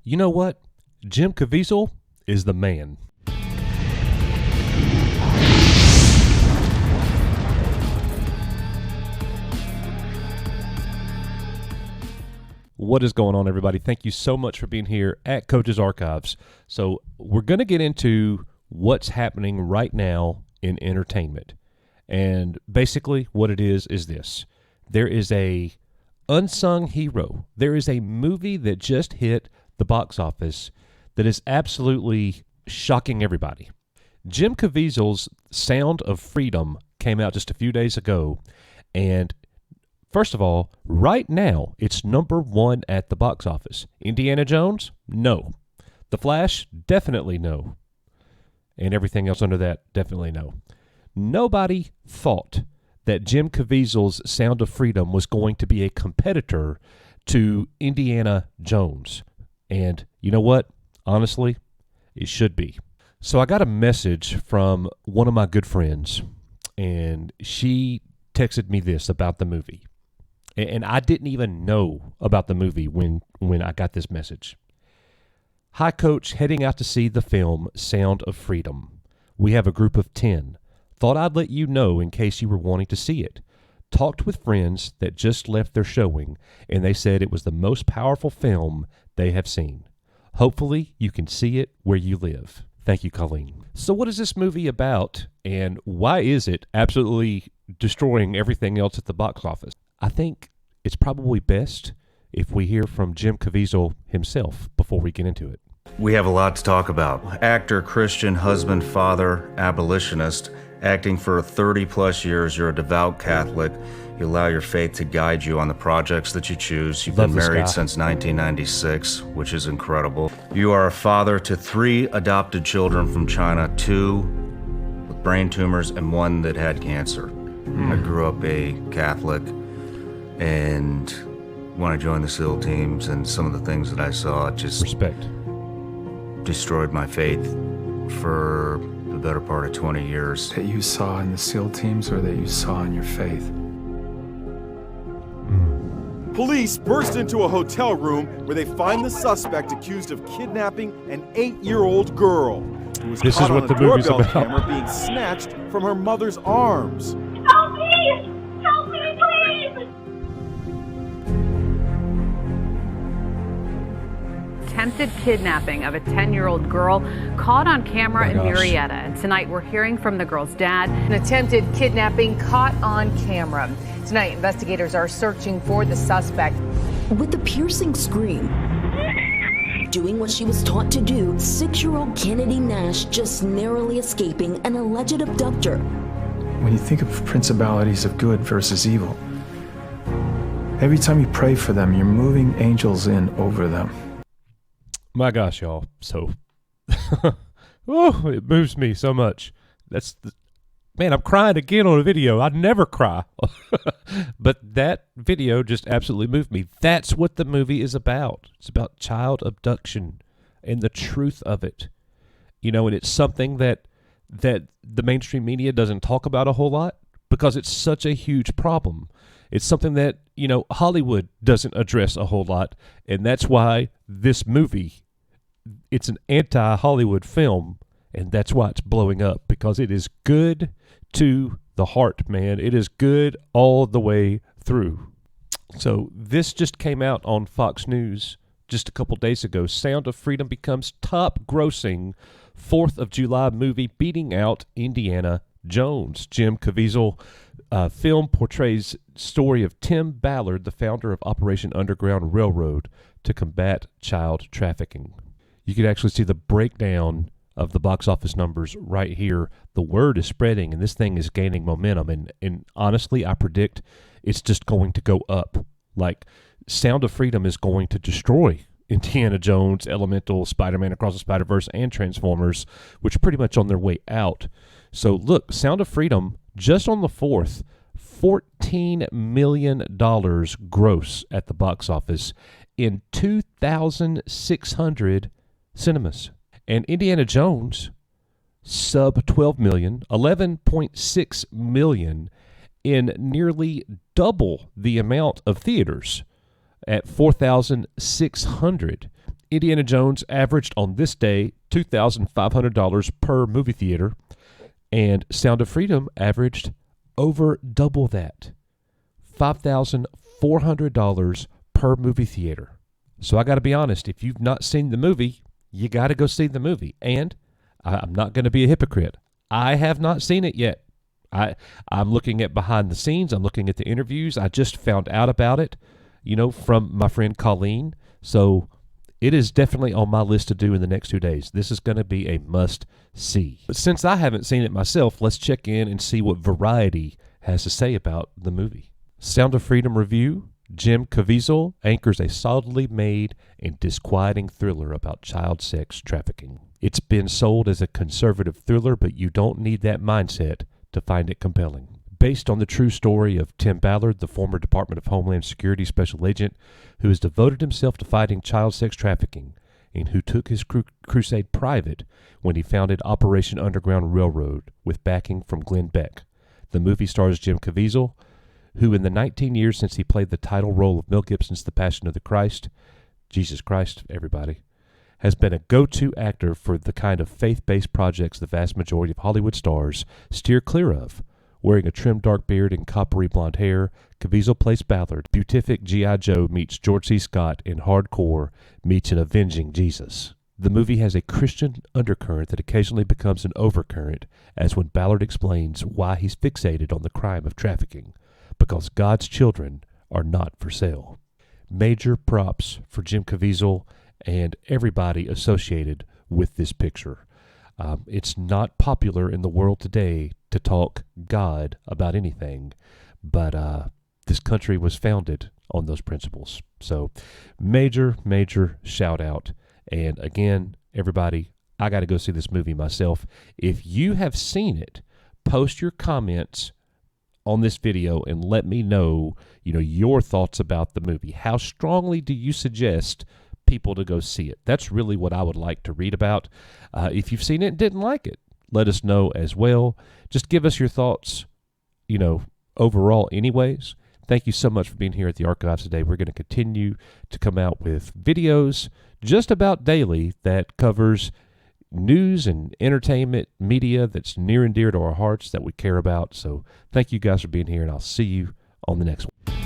you know what? Jim Caviezel is the man. What is going on, everybody? Thank you so much for being here at Coach's Archives. So we're going to get into what's happening right now in entertainment. And basically what it is this. There is a unsung hero. There is a movie that just hit the box office that is absolutely shocking everybody. Jim Caviezel's Sound of Freedom came out just a few days ago, and first of all, right now, it's number one at the box office. Indiana Jones? No. The Flash? Definitely no. And everything else under that? Definitely no. Nobody thought that Jim Caviezel's Sound of Freedom was going to be a competitor to Indiana Jones. And you know what? Honestly, it should be. So I got a message from one of my good friends, and she texted me this about the movie. And I didn't even know about the movie when I got this message. Hi, Coach. Heading out to see the film Sound of Freedom. We have a group of 10. Thought I'd let you know in case you were wanting to see it. Talked with friends that just left their showing, and they said it was the most powerful film they have seen. Hopefully, you can see it where you live. Thank you, Colleen. So what is this movie about, and why is it absolutely destroying everything else at the box office? I think it's probably best if we hear from Jim Caviezel himself before we get into it. We have a lot to talk about. Actor, Christian, husband, father, abolitionist, acting for 30-plus years. You're a devout Catholic. You allow your faith to guide you on the projects that you choose. You've been married since 1996, which is incredible. You are a father to 3 adopted children from China, 2 with brain tumors and 1 that had cancer. I grew up a Catholic, and when I joined the SEAL teams and some of the things that I saw, it just destroyed my faith for the better part of 20 years. That you saw in the SEAL teams or that you saw in your faith? Police burst into a hotel room where they find the suspect accused of kidnapping an 8-year-old girl who was caught on a doorbell camera being snatched from her mother's arms. Help me! Help me, please! Attempted kidnapping of a 10-year-old girl caught on camera in Marietta. And tonight we're hearing from the girl's dad. An attempted kidnapping caught on camera. Tonight, investigators are searching for the suspect. With a piercing scream, doing what she was taught to do, 6-year-old Kennedy Nash just narrowly escaping an alleged abductor. When you think of principalities of good versus evil, every time you pray for them, you're moving angels in over them. My gosh, y'all. So, it moves me so much. Man, I'm crying again on a video. I never cry. But that video just absolutely moved me. That's what the movie is about. It's about child abduction and the truth of it. You know, and it's something that the mainstream media doesn't talk about a whole lot because it's such a huge problem. It's something that, you know, Hollywood doesn't address a whole lot, and that's why this movie, it's an anti-Hollywood film, and that's why it's blowing up, because it is good to the heart, man. It is good all the way through. So this just came out on Fox News just a couple days ago. Sound of Freedom becomes top grossing 4th of July movie, beating out Indiana Jones. Jim Caviezel film portrays story of Tim Ballard, the founder of Operation Underground Railroad, to combat child trafficking. You could actually see the breakdown of the box office numbers right here. The word is spreading, and this thing is gaining momentum. And honestly, I predict it's just going to go up. Like, Sound of Freedom is going to destroy Indiana Jones, Elemental, Spider-Man Across the Spider-Verse, and Transformers, which are pretty much on their way out. So look, Sound of Freedom, just on the 4th, $14 million gross at the box office in 2,600 cinemas. And Indiana Jones, sub 12 million, 11.6 million in nearly double the amount of theaters at 4,600. Indiana Jones averaged on this day $2,500 per movie theater, and Sound of Freedom averaged over double that, $5,400 per movie theater. So I got to be honest, if you've not seen the movie, you got to go see the movie. And I'm not going to be a hypocrite. I have not seen it yet. I'm looking at behind the scenes. I'm looking at the interviews. I just found out about it, from my friend Colleen. So it is definitely on my list to do in the next 2 days. This is going to be a must-see. But since I haven't seen it myself, let's check in and see what Variety has to say about the movie. Sound of Freedom review, Jim Caviezel anchors a solidly made and disquieting thriller about child sex trafficking. It's been sold as a conservative thriller, but you don't need that mindset to find it compelling. Based on the true story of Tim Ballard, the former Department of Homeland Security special agent who has devoted himself to fighting child sex trafficking and who took his crusade private when he founded Operation Underground Railroad with backing from Glenn Beck. The movie stars Jim Caviezel, who in the 19 years since he played the title role of Mel Gibson's The Passion of the Christ, Jesus Christ, everybody, has been a go-to actor for the kind of faith-based projects the vast majority of Hollywood stars steer clear of. Wearing a trimmed dark beard and coppery blonde hair, Caviezel plays Ballard. Beatific G.I. Joe meets George C. Scott, and hardcore meets an avenging Jesus. The movie has a Christian undercurrent that occasionally becomes an overcurrent, as when Ballard explains why he's fixated on the crime of trafficking, because God's children are not for sale. Major props for Jim Caviezel and everybody associated with this picture. It's not popular in the world today to talk God about anything, but this country was founded on those principles. So major shout out. And again, everybody, I got to go see this movie myself. If you have seen it, post your comments on this video and let me know, your thoughts about the movie. How strongly do you suggest people to go see it? That's really what I would like to read about. If you've seen it and didn't like it, let us know as well. Just give us your thoughts, overall anyways. Thank you so much for being here at the Archives today. We're going to continue to come out with videos just about daily that covers news and entertainment media that's near and dear to our hearts that we care about. So thank you guys for being here, and I'll see you on the next one.